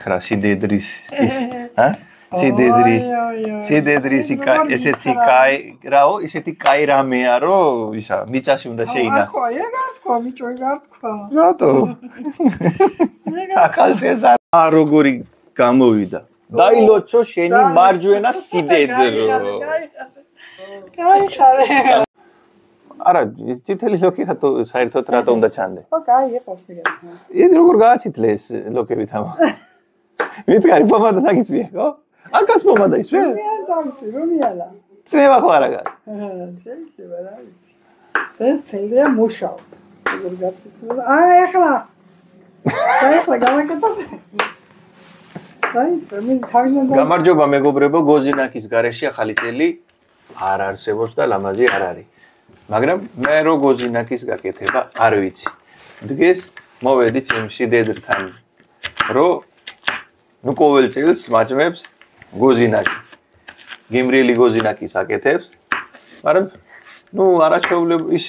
ხრა სიდედრის ის სიდედრის ესეთი კაი რაო ესეთი კაი რამეა რომ ისა მიწაში უნდა შეინახო ეგართქვა მიჭო ეგართქვა რატო ახალწელს როგორი გამოვიდა დაილოცო შენი მარჯვენა სიდედრო კაი ხარე არა წითელი ლოქი რატო საერთოდ რატო უნდა ჩანდე ხო კაი ეყოს ეგ ის როგორ გააჩითლე ეს ლოქები თამა მითხარი პომადა დაგიწვია ხო აკაც პომადა ის რა მე ამცი რომიალა წნევა ხო არა გა შეიძლება რა ვიცი ეს შეიძლება მუშაო როგორ გაწითლება ეხლა გამაკეთებ გამარჯობა მეგობრებო გოზინაკის გარეშე ახალი წელი არ არსებობს და ლამაზი არ არის მაგრამ მე რო გოზინაკის გაკეთება არ ვიცი დღეს მოვედით იმ სიდედრთან რო ნუ ყოველ წელს მაჭმებს გოზინაკი გემრიელი გოზინაკის აკეთებს მაგრამ ნუ არაჩვეულებ ის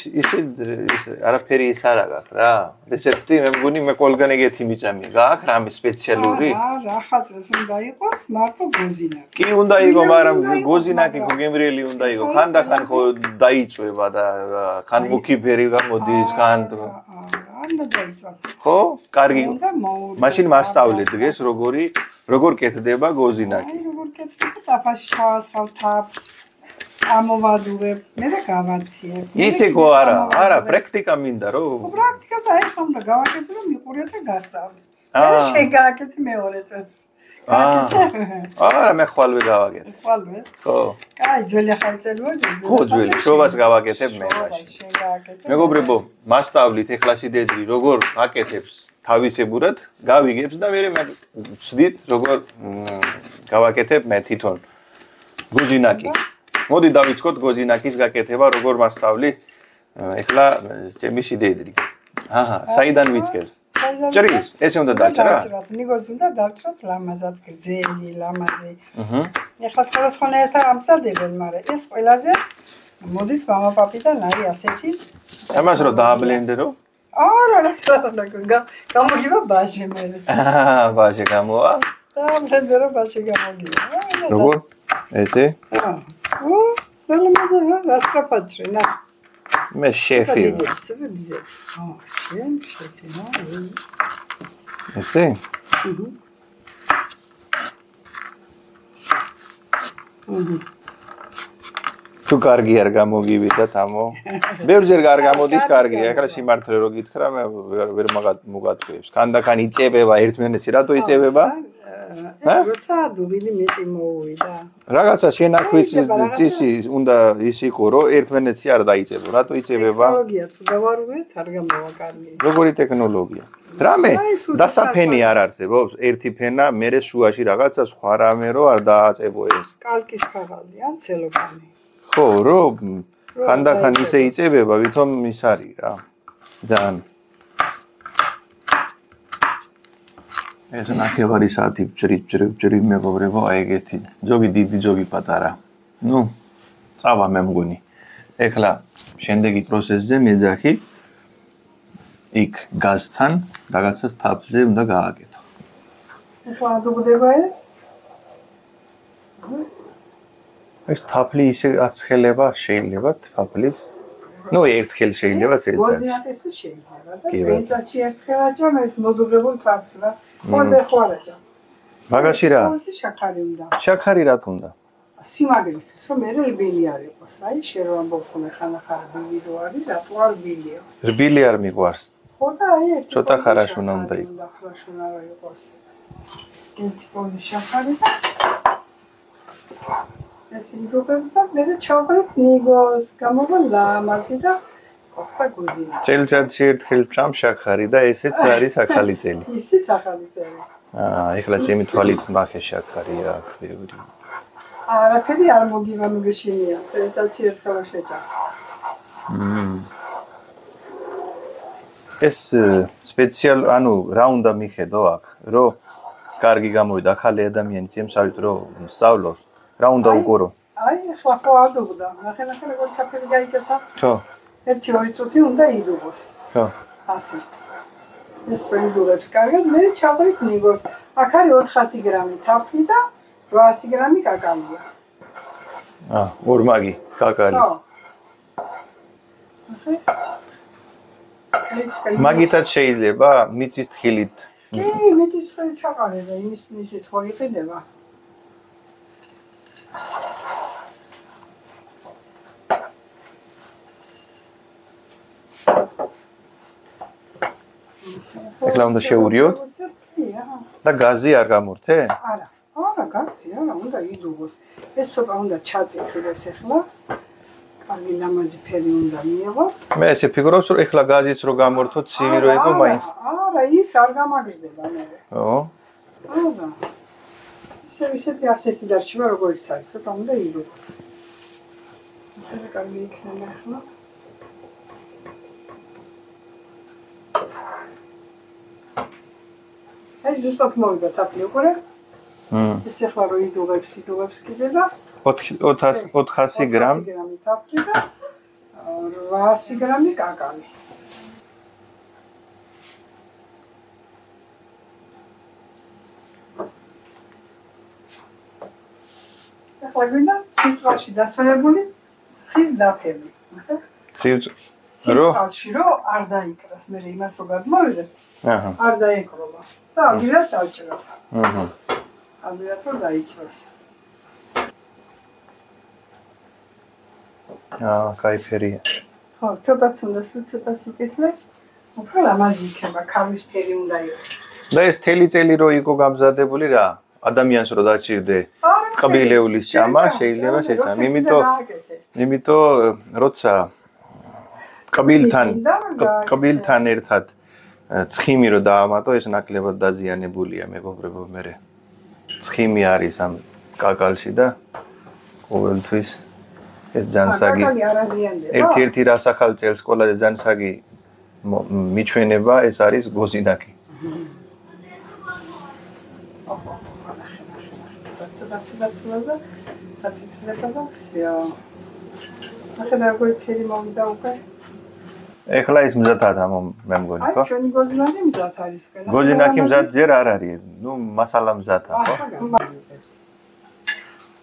არაფერი ის არ აქვს რა რეცეპტი მე მგონი მე ყველგან ეგეთი მიჭამი გააქვს რამე სპეციალური რა ხაწეს უნდა იყოს მარტო გოზინაკი კი უნდა იყოს მაგრამ გოზინაკი ხო გემრიელი უნდა იყოს ხანდახან ხო დაიწვება და ხან მუქიფერი გამოდის ხან უნდა დაიწვას ხო კარგი მაშინ მასწავლეთ დღეს როგორ კეთდება გოზინაკი როგორ კეთდება ტაფაში ჩავასხავ თაფს ამოვადუებ მე რა გავაციებ ისე ხო არა პრაქტიკა მინდა რომ პრაქტიკას ახლა უნდა გავაკეთო და მიყურე და გასავლე მე შეგააკეთე მეორე წელს არა მე ხვალვე გავაკეთე ხვალვე ხო კაი ძველი ახალწელია ხო ძველი შოვას გავაკეთებ მე მაშინ მეგობრებო მასწავლით ეხლა სიდედრი როგორ აკეთებს თავისებურად გავიგებს და მე ვცდით როგორ გავაკეთებ მე თვითონ გოზინაკი მოდი დავიწყოთ გოზინაკის გაკეთება როგორ მასწავლი ეხლა ჩემი სიდედრი აჰა საიდან ვიწყებ ჭრის ესე უნდა დაჭრა ნიგოზი უნდა დავჭრათ ლამაზად გრძელი ლამაზი ეხლა სხვადასხვანაირად ამზადებენ მაგრამ ეს ყველაზე მოდის мама პაპიდან არის ასეთი ამას რო დააბლენდერო არა გამოგივა ბაჟე მე ბაჟე გამოვა დააბლენდერო ბაჟე გამოგივა როგორ ესე რა სტრაფაჭრე ნა მე შეფი შენ შეფი ნა ესე თუ კარგი არ გამოგივიდა თამო ბევრჯერ არ გამოდის კარგია ეხლა სიმართლე რო გითხრა მე ვერ მოგატყვევს ხანდახან იწებება ერთმანეთს რატო იწებება როცა დუღილი მეტი მოუვიდა რაღაცა შენახვიც წისი უნდა ის იყო რომ ერთმანეთს არ დაიწებო რატო იწებება ტექნოლოგია თუ დავარღვიეთ არ გამოვაკარნი როგორი ტექნოლოგია რამე დასაფენი არ არსებობს ერთი ფენა მერე შუაში რაღაცა სხვა რამე რო არ დააწებო ეს კალკის ქაღალდი ან ცელოფანი ხო რომ ხანდახან ისე იწებება ვითომ ის არის რა ძალიან ეს ნახევარი საათი ბჭრი მეგობრებო აი ეგეთი ჯოგი დიდი ჯოგი პატარა ნუ წავა მე მგონი ეხლა შემდეგი პროცესზე მეძახი იქ გაზთან რაღაცა თაფლზე უნდა გააკეთო ეხლა დუღდება ეს თაფლი ისე აცხელება შეიძლება თაფლის ნუ ერთხელ შეიძლება წელიწადში გოზინაკისთვის შეიძლება და წელიწადში ერთხელ აჭამ ეს მოდუღებულ თაფლს რა ხონდე ხوارაჭა მაგაში რა შაქარი უნდა შაქარი რა თუნდა სიმაგრისთვის რომ მე რბილი არ იყოს აი შენ რომ ამბობ ხანახარ რბილი რო არის რატო არ რბილია რბილი არ მიყვარს ხო და აი ცოტა ხარაშუნა უნდა იყოს ხარაშუნა რა იყოს ერთი პოზი შაქარი ეს ინდუღებს და მე ჩავყრით ნიგოს გამოვა ლამაზი და ხოხა გოზინა წელიწადში ერთხელ ვჭამ შაქარი და ესეც არის ახალი წელი ისიც ახალი წელი ეხლა ჩემი თვალით ნახე შაქარი აქ ბევრი არაფერი არ მოგივა მიგეშინია წელიწადში ერთხელ შეჭამ ეს სპეციალ ანუ რა უნდა მიხედო აქ რომ კარგი გამოვიდა ახალი ადამიანი წემსავით რომ სწავლობს რა უნდა უკურო აი ახლა ხო ადობდა ნახე როგორ კაფელი გაიგებდა ხო 1-2 წუთი უნდა იდუღოს ხო ასე ეს ვიდურებს კარგად მე ჩავყრით ნიგოს აქ არის 400 გრამი თაფლი და 800 გრამი კაკალია. ორმაგი კაკალი. მაგითაც შეიძლება მიწის თხილით. კი, მიწის თხილით ჩაყარება, იმის ხო იყიდება. ეხლა უნდა შევურიოთ და გაზი არ გამორთე? არა, გაზი არა, უნდა იდუღოს. ეს ცოტა უნდა ჩაწიფდეს ეხლა. კარგი ლამაზი ფერი უნდა მიიღოს. მე ესე ფიქრობს, რომ ეხლა გაზის რო გამორთო, ცივი რო იყო მაინც. არა, ის არ გამაგრდება მე. ო? არა. ისეთი ასეთი დარჩება, როგორც არის, ცოტა უნდა იდუღოს. ეს კარგი იქნება ახლა. აი ზუსტად მოვიდა თაფლი უკვე. ეს ახლა რო იდუღებს კიდე და 400 გრამ. 400 გრამი თაფლი და 800 გრამი კაკალი. ახლა გვინდა ცივწყალში დასვენებული ხის დაფები. ცივწყალში რო არ დაიკრას, მე იმას რო გადმოვიდე. არ დაიკროვა. და ამირად დავჭრა. ამირად რომ დაიჭრას. კაი ფერია. ხო, ცოტაც უნდა ცოტა სიწითლე. უფრო ლამაზი იქნება, ქარვის ფერი უნდა იყოს. და ეს თელი წელი რო იყო გამზადებული რა, ადამიანს რო დაჭირდე ყბილეულის ჭამა, შეიძლება შეჭამ. იმიტომ როცა ყბილთან ერთად ცხიმი რო დაამატო, ეს ნაკლებად დაზიანებულია, მეგობრებო, მე. ცხიმი არის ამ კაკალში და ყოველთვის ეს ჯანსაგი. ერთ-ერთი რასახალ წელს სკოლაზე ჯანსაგი მიჩვენება, ეს არის გოზინაკი. ეხლა ის მზადაა მე მგონი, ხო? აი, ჩვენი გოზინაკი მზად არის. გოზინაკი მზად ჯერ არ არის, ნუ მასალა მზადაა, ხო?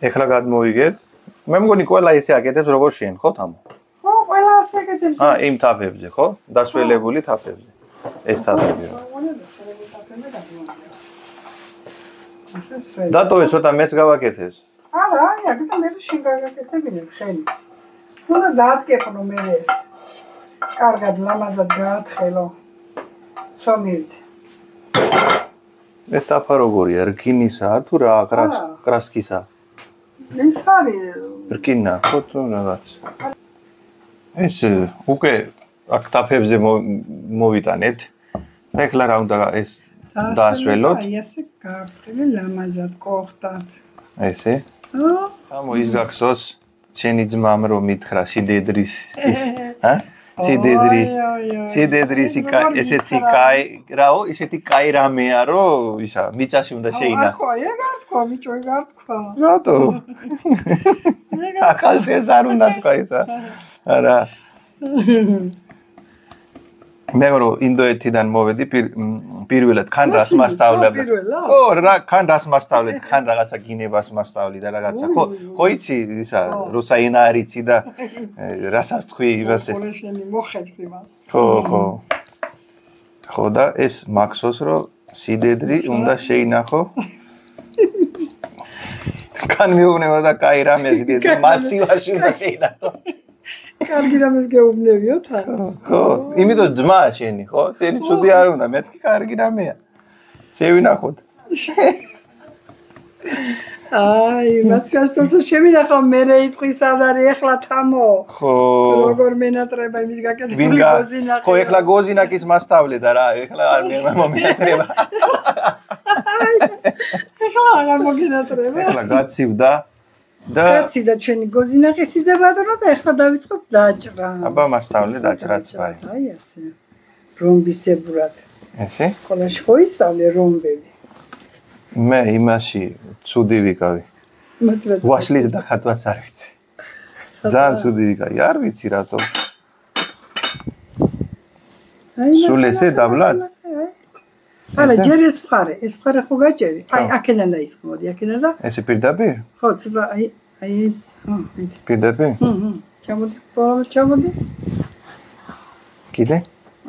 ეხლა გადმოვიგეთ. მე მგონი ყველა ისე აკეთებს, როგორ შენ, ხო, თამო? ხო, ყველა ასე აკეთებს. იმ თაფებზე, ხო? დასველებული თაფებზე. ეს თაფები რა. დატოვე ცოტა მეც გავაკეთეს. არა, აი, აქ მე შენ გავაკეთებინე ხელი. უნდა დაატკეპნო მე ეს. კარგად ლამაზად გაათხელო. ცომილით. ეს თაფა როგორია, რკინისაა თუ რა, კრასკისაა? ეს არის რკინა, ხო თუ რაღაც. ეს უკვე აქ თაფებზე მოვიტანეთ. და ეხლა რა უნდა ეს დაასველოთ? აი ესე გააფრთხილე ლამაზად კოხტად. ესე? თამო ის გახსოვს შენი ძმამ რომ მითხრა სიდედრის ის, სიდედრის ესეთი კაი, რაო, ესეთი კაი რამეა, რომ ისა მიწაში უნდა შეინახო. ეგ არ თქვა, ბიჭო, ეგ არ თქვა. რატო? ახალწელს არ უნდა თქვა ისა. არა. მე რო ინდოეთიდან მოვედი პირველად ხან რას მასწავლებლად. ხო, რა ხან რას მასწავლეთ, ხან რაღაცა გინებას მასწავლი და რაღაცა. ხო იცი ისა, როცა ენა არ იცი და რასაც თქვი იმასე. ხორეშენი მოხებს იმას. ხო. ხო და ეს მაქსოს რომ სიდედრი უნდა შეინახო. ხან მიუღნება და კაი რამე სიდედრი მაცივაში უნდა შეინახო. კარგი რამეს გეუბნებიო თან. ხო, იმიტომ ძმაა შენი, ხო? შენი ცუდი არ უნდა, მეთქი კარგი რამეა. შევინახოთ. აი, მაცვაშტოს შემინახო მე იტყვის არ არის ახლა თამო. ხო. როგორ მენატრება იმის გაკეთებული გოზინაკი. ხო, ახლა გოზინაკის მასწავლე და რა, ახლა არ მომენატრება. ახლა აღარ მოგენატრება. ახლა გაცივდა და გაცივდა ჩვენი გოზინაკი სიძებადრო და ახლა დავიწყოთ დაჭრა. აბა მასწავლე დაჭრაც ბარი. აი ასე. რომბისებურად. ესე? სკოლაში ხო ისწავლე რომბები. მე იმაში ცუდი ვიკავი. ვაშლის და ხატვაც არ ვიცი. ძალიან ცუდი ვიკავი, არ ვიცი რატო. სულ ესე დაბლაც? არა, ჯერ ეს მხარე ხო გაჭერი. აი, აქედან დაიწყო, მოდი, აქედან და ესე პირდაპირ? ხო, ცოტა აი, პირდაპირ? ჩამოდი. კიდე?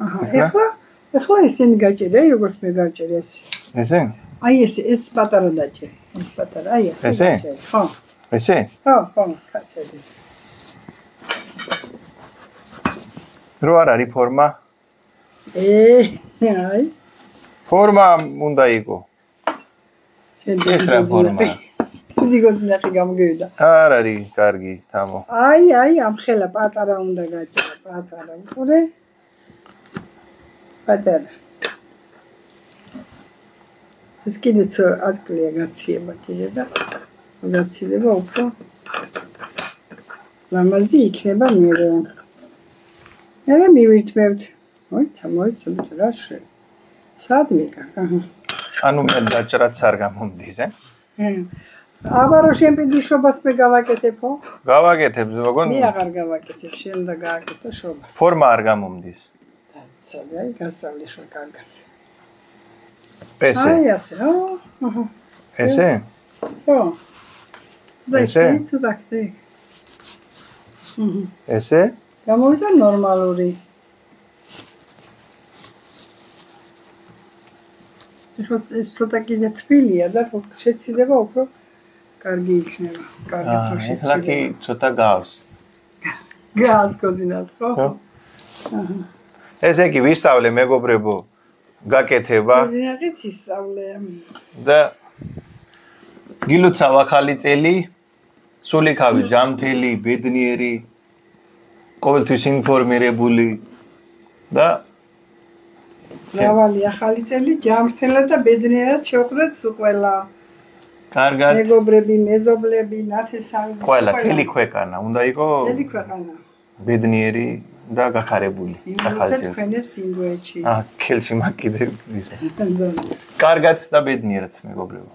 აჰა, ეხლა ისინი გაჭერი, აი როგორც მე გავჭერი ეს. ესე? აი ეს პატარა დაჭერი, ეს პატარა, აი ეს გაჭერი. ხო. ესე? ხო, გაჭერი. რო არ არის ფორმა? აი. ფორმა უნდა იყო. ეს რა ფორმა? დიდი გოზინახი გამგევიდა. არ არის კარგი, თამო. აი, ამხელა პატარა უნდა გაჭერა, პატარა. უყურე? პატარა. ეს კიდე ადგილია გაციება კიდე და გაციდება უფრო ლამაზი იქნება მერე. მერე მივირთმევთ. მოიცა რა შე. სად მიკა? ანუ მე დაჭრაც არ გამომდის, აბარო შენ პედი შობას მე გავაკეთებო? გავაკეთებ, მოგონ? მე აღარ გავაკეთებ, შენ და გააკეთო შობას. ფორმა არ გამომდის. ცალე, აი გასწავლი ხო კარგად. ესე? აი ასე, ესე? ხო. ესე? თუ დაგდე. ესე? გამოვიდა ნორმალური. ეს ცოტა კიდე თბილია და შეციდება უფრო კარგი იქნება. კარგი თუ შეციდება. ეხლა კი ცოტა გავს. გავს გოზინას ხო? ესე კი ვისწავლე მეგობრებო, გაკეთება გოზინაღიც ისწავლე. და გილოცავ ახალი წელი, სულიქავი ჯანმრთელი, ბედნიერი, ყოველთვის ინფორმირებული და მრავალი ახალი წელი ჯანმრთელად და ბედნიერად შევხვდეთ სულ ყველა. კარგად. მეგობრები, მეზობლები, ნათესავი, ყველა თელი ქვეყანა უნდა იყოს თელი ქვეყანა. ბედნიერი და გახარებული ახალ წელს. თქვენებს ინდოეთში. келში მაგ კიდე ისე. კარგად და ბედნიერად მეგობრებო.